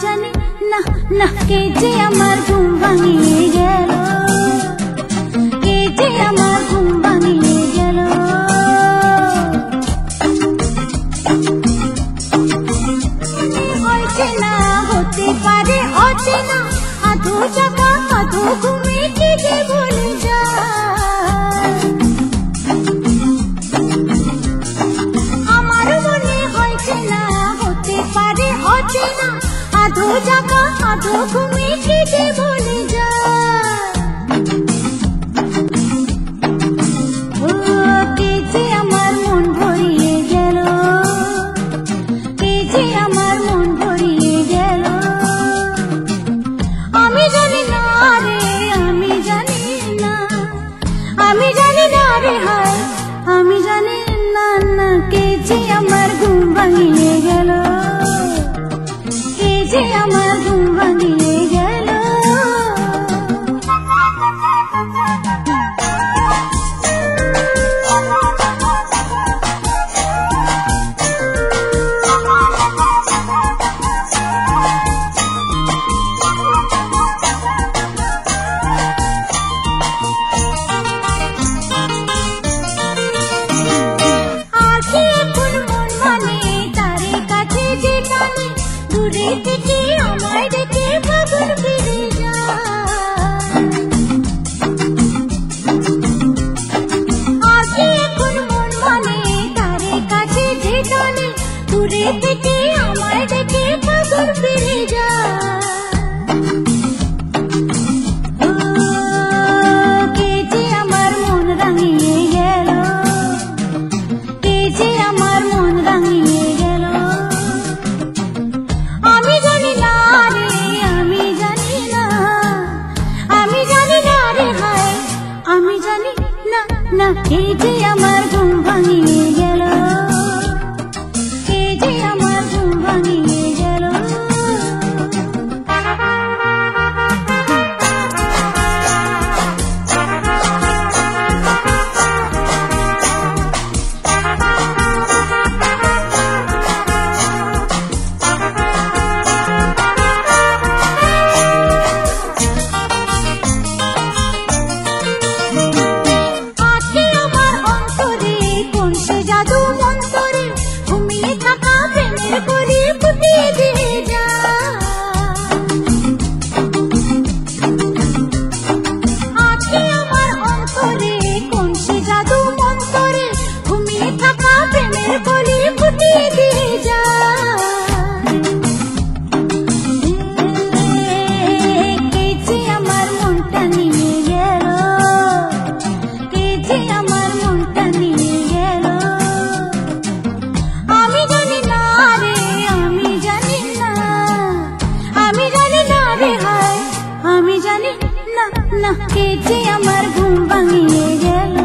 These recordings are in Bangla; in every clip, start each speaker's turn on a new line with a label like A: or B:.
A: জানি না না কে যে আমার ঘুম ভাঙিয়ে গেল, কে যে আমার ঘুম ভাঙিয়ে গেল। অচেনা হতে পারে অচেনা, আধো জাগা আধো ঘুমে কে যে ভুলে যায়। আমার মনে হয় চেনা হতে পারে অচেনা, আধো জাগা আধো ঘুমে কে যে ভুলে যায়। ও কে যে আমার মন ভরিয়ে গেল, কে যে আমার মন ভরিয়ে গেল। আমি জানি না রে, আমি জানি না, আমি জানি না রে হায়, আমি জানি না না কে যে আমার ঘুম ভাঙিয়ে গেল, কে যে আমার ঘুম ভাঙিয়ে গেল। দূরে থেকে আমায় দেখে ভাবুন ফিরে যায়, আগে এখন মন মানে তারে কাছে যে টানে, দূরে থেকে আমায় দেখে ভাবুন ফিরে যায়। কে যে আমার মন রাঙিয়ে গেল, কে যে আমার মন রাঙিয়ে গেল। আমি জানি না রে, আমি জানি না, আমি জানি না রে হায়, আমি জানি না না কে যে আমার ঘুম ভাঙিয়ে গেল, কে যে আমার ঘুম ভাঙিয়ে গেল। না কে যে আমার ঘুম ভাঙিয়ে গেল,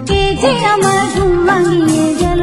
A: কে যে আমার ঘুম ভাঙিয়ে গেল।